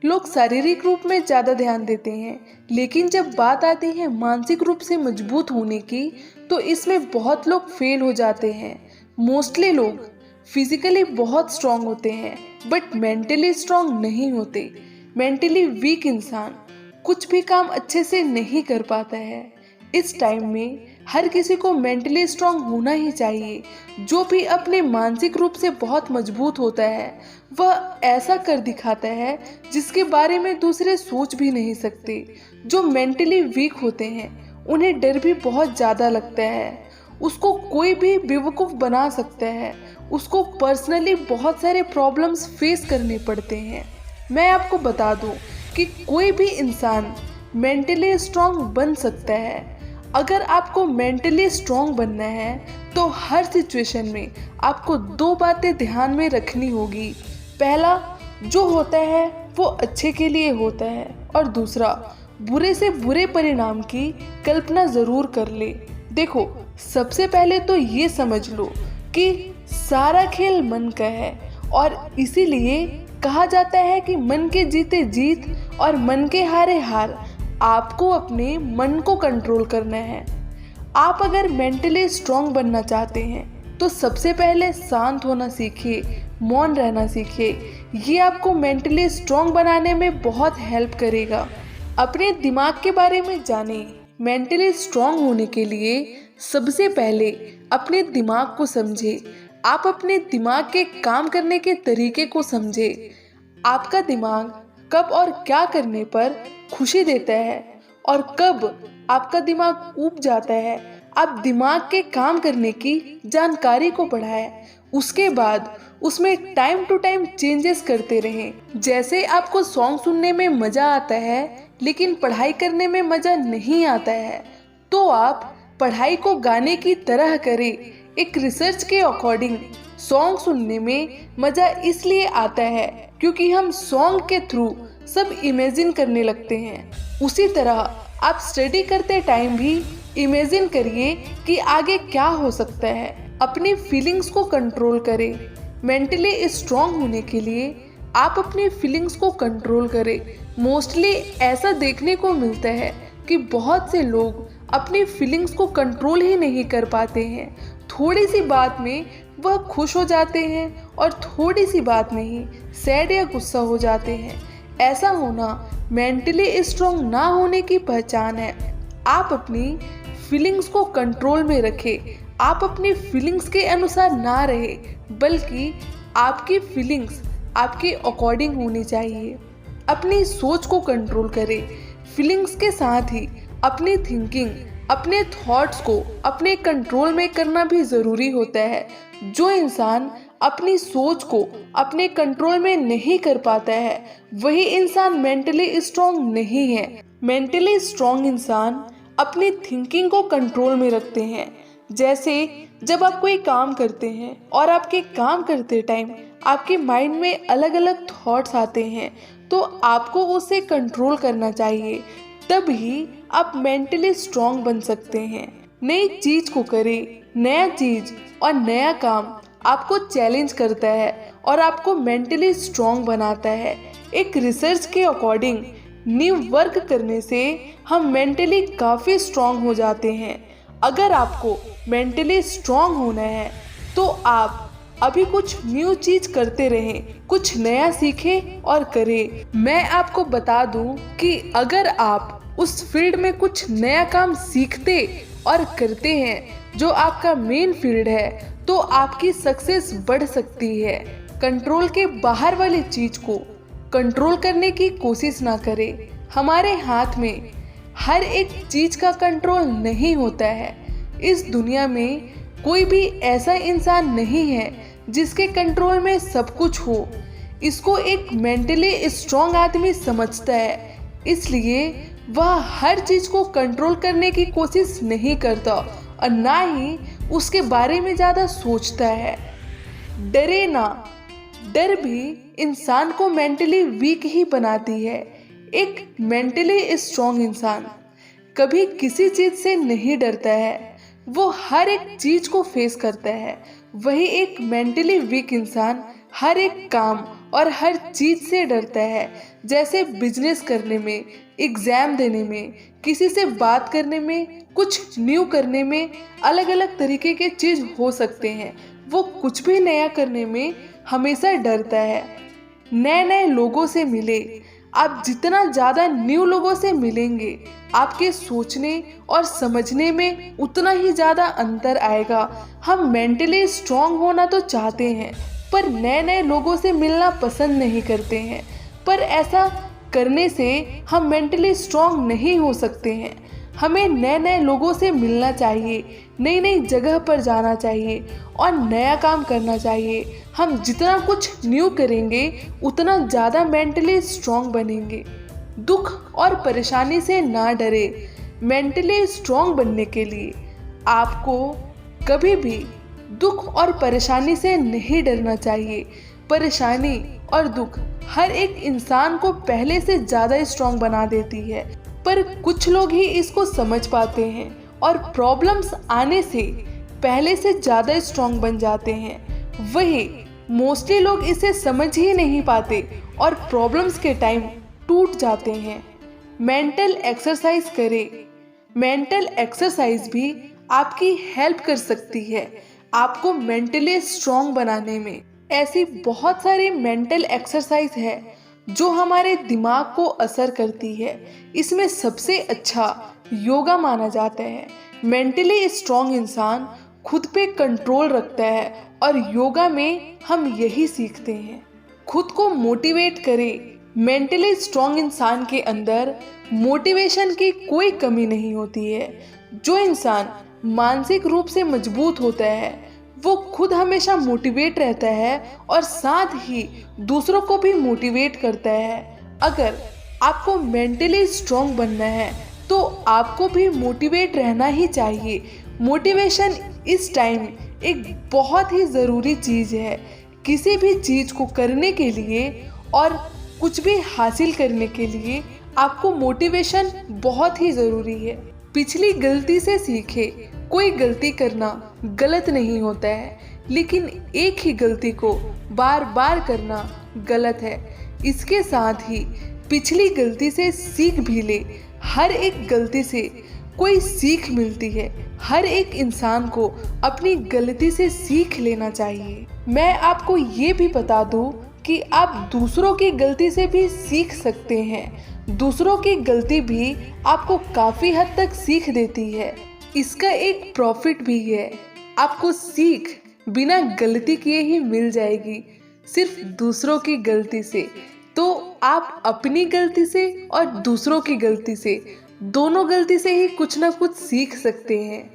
लोग शारीरिक रूप में ज़्यादा ध्यान देते हैं, लेकिन जब बात आती है मानसिक रूप से मजबूत होने की, तो इसमें बहुत लोग फेल हो जाते हैं। मोस्टली लोग फिजिकली बहुत स्ट्रांग होते हैं, बट मेंटली स्ट्रांग नहीं होते। मेंटली वीक इंसान कुछ भी काम अच्छे से नहीं कर पाता है। इस टाइम में हर किसी को मेंटली स्ट्रांग होना ही चाहिए। जो भी अपने मानसिक रूप से बहुत मजबूत होता है, वह ऐसा कर दिखाता है जिसके बारे में दूसरे सोच भी नहीं सकते। जो मेंटली वीक होते हैं, उन्हें डर भी बहुत ज़्यादा लगता है। उसको कोई भी बेवकूफ़ बना सकता है। उसको पर्सनली बहुत सारे प्रॉब्लम्स फेस करने पड़ते हैं। मैं आपको बता दूं कि कोई भी इंसान मेंटली स्ट्रांग बन सकता है। अगर आपको मेंटली स्ट्रांग बनना है, तो हर सिचुएशन में आपको दो बातें ध्यान में रखनी होगी। पहला, जो होता है वो अच्छे के लिए होता है, और दूसरा, बुरे से बुरे परिणाम की कल्पना ज़रूर कर ले। देखो, सबसे पहले तो ये समझ लो कि सारा खेल मन का है, और इसीलिए कहा जाता है कि मन के जीते जीत और मन के हारे हार। आपको अपने मन को कंट्रोल करना है। आप अगर मेंटली स्ट्रांग बनना चाहते हैं, तो सबसे पहले शांत होना सीखिए, मौन रहना सीखिए। ये आपको मेंटली स्ट्रांग बनाने में बहुत हेल्प करेगा। अपने दिमाग के बारे में जानें। मेंटली स्ट्रांग होने के लिए सबसे पहले अपने दिमाग को समझें। आप अपने दिमाग के काम करने के तरीके को समझें। आपका दिमाग कब और क्या करने पर खुशी देता है, और कब आपका दिमाग ऊब जाता है। आप दिमाग के काम करने की जानकारी को बढ़ाएं। उसके बाद उसमें टाइम टू टाइम चेंजेस करते रहें। जैसे आपको सॉन्ग सुनने में मज़ा आता है, लेकिन पढ़ाई करने में मज़ा नहीं आता है, तो आप पढ़ाई को गाने की तरह करें। एक रिसर्च के अकॉर्डिंग सॉन्ग सुनने में मज़ा इसलिए आता है क्योंकि हम सॉन्ग के थ्रू सब इमेजिन करने लगते हैं। उसी तरह आप स्टडी करते टाइम भी इमेजिन करिए कि आगे क्या हो सकता है। अपनी फीलिंग्स को कंट्रोल करें। मेंटली स्ट्रांग होने के लिए आप अपनी फीलिंग्स को कंट्रोल करें। मोस्टली ऐसा देखने को मिलता है कि बहुत से लोग अपनी फीलिंग्स को कंट्रोल ही नहीं कर पाते हैं। थोड़ी सी बात में वह खुश हो जाते हैं, और थोड़ी सी बात में ही सैड या गुस्सा हो जाते हैं। ऐसा होना मेंटली स्ट्रांग ना होने की पहचान है। आप अपनी फीलिंग्स को कंट्रोल में रखें। आप अपनी फीलिंग्स के अनुसार ना रहे, बल्कि आपकी फीलिंग्स आपके अकॉर्डिंग होनी चाहिए। अपनी सोच को कंट्रोल करें। फीलिंग्स के साथ ही अपनी थिंकिंग, अपने थॉट्स को अपने कंट्रोल में करना भी ज़रूरी होता है। जो इंसान अपनी सोच को अपने कंट्रोल में नहीं कर पाता है, वही इंसान मेंटली स्ट्रांग नहीं है। मेंटली स्ट्रांग इंसान अपनी थिंकिंग को कंट्रोल में रखते हैं। जैसे जब आप कोई काम करते हैं और आपके काम करते टाइम आपके माइंड में अलग अलग थॉट्स आते हैं, तो आपको उसे कंट्रोल करना चाहिए। तभी आप मेंटली स्ट्रांग बन सकते हैं। नई चीज को करें। नया चीज और नया काम आपको चैलेंज करता है और आपको मेंटली स्ट्रांग बनाता है। एक रिसर्च के अकॉर्डिंग न्यू वर्क करने से हम मेंटली काफ़ी स्ट्रांग हो जाते हैं। अगर आपको मेंटली स्ट्रांग होना है, तो आप अभी कुछ न्यू चीज करते रहें, कुछ नया सीखें और करें। मैं आपको बता दूं कि अगर आप उस फील्ड में कुछ नया काम सीखते और करते हैं जो आपका मेन फील्ड है, तो आपकी सक्सेस बढ़ सकती है। कंट्रोल के बाहर वाली चीज को कंट्रोल करने की कोशिश ना करें। हमारे हाथ में हर एक चीज का कंट्रोल नहीं होता है। इस दुनिया में कोई भी ऐसा इंसान नहीं है जिसके कंट्रोल में सब कुछ हो। इसको एक मेंटली स्ट्रांग आदमी समझता है, इसलिए वह हर चीज को कंट्रोल करने की कोशिश नहीं करता और ना ही उसके बारे में ज़्यादा सोचता है। डरे ना। डर भी इंसान को मेंटली वीक ही बनाती है। एक मेंटली स्ट्रांग इंसान कभी किसी चीज़ से नहीं डरता है, वो हर एक चीज़ को फेस करता है। वही एक मेंटली वीक इंसान हर एक काम और हर चीज से डरता है, जैसे बिजनेस करने में, एग्जाम देने में, किसी से बात करने में, कुछ न्यू करने में। अलग अलग तरीके के चीज हो सकते हैं। वो कुछ भी नया करने में हमेशा डरता है। नए नए लोगों से मिले। आप जितना ज़्यादा न्यू लोगों से मिलेंगे, आपके सोचने और समझने में उतना ही ज़्यादा अंतर आएगा। हम मेंटली स्ट्रांग होना तो चाहते हैं, पर नए नए लोगों से मिलना पसंद नहीं करते हैं। पर ऐसा करने से हम मेंटली स्ट्रांग नहीं हो सकते हैं। हमें नए नए लोगों से मिलना चाहिए, नई नई जगह पर जाना चाहिए और नया काम करना चाहिए। हम जितना कुछ न्यू करेंगे उतना ज़्यादा मेंटली स्ट्रांग बनेंगे। दुख और परेशानी से ना डरे। मेंटली स्ट्रांग बनने के लिए आपको कभी भी दुख और परेशानी से नहीं डरना चाहिए। परेशानी और दुख हर एक इंसान को पहले से ज़्यादा स्ट्रांग बना देती है, पर कुछ लोग ही इसको समझ पाते हैं और प्रॉब्लम्स आने से पहले से ज़्यादा स्ट्रांग बन जाते हैं। वही मोस्टली लोग इसे समझ ही नहीं पाते और प्रॉब्लम्स के टाइम टूट जाते हैं। मेंटल एक्सरसाइज करें। मेंटल एक्सरसाइज भी आपकी हेल्प कर सकती है आपको मेंटली स्ट्रांग बनाने में। ऐसी बहुत सारी मेंटल एक्सरसाइज है जो हमारे दिमाग को असर करती है। इसमें सबसे अच्छा योगा माना जाता है। मेंटली स्ट्रांग इंसान खुद पे कंट्रोल रखता है और योगा में हम यही सीखते हैं। खुद को मोटिवेट करें। मेंटली स्ट्रांग इंसान के अंदर मोटिवेशन की कोई कमी नहीं होती है। जो इंसान मानसिक रूप से मजबूत होता है वो खुद हमेशा मोटिवेट रहता है और साथ ही दूसरों को भी मोटिवेट करता है। अगर आपको मेंटली स्ट्रांग बनना है तो आपको भी मोटिवेट रहना ही चाहिए। मोटिवेशन इस टाइम एक बहुत ही ज़रूरी चीज़ है। किसी भी चीज़ को करने के लिए और कुछ भी हासिल करने के लिए आपको मोटिवेशन बहुत ही ज़रूरी है। पिछली गलती से सीखे। कोई गलती करना गलत नहीं होता है, लेकिन एक ही गलती को बार बार करना गलत है। इसके साथ ही पिछली गलती से सीख भी ले। हर एक गलती से कोई सीख मिलती है। हर एक इंसान को अपनी गलती से सीख लेना चाहिए। मैं आपको ये भी बता दूं कि आप दूसरों की गलती से भी सीख सकते हैं। दूसरों की गलती भी आपको काफ़ी हद तक सीख देती है। इसका एक प्रॉफिट भी है। आपको सीख बिना गलती किए ही मिल जाएगी, सिर्फ दूसरों की गलती से। तो आप अपनी गलती से और दूसरों की गलती से, दोनों गलती से ही कुछ ना कुछ सीख सकते हैं।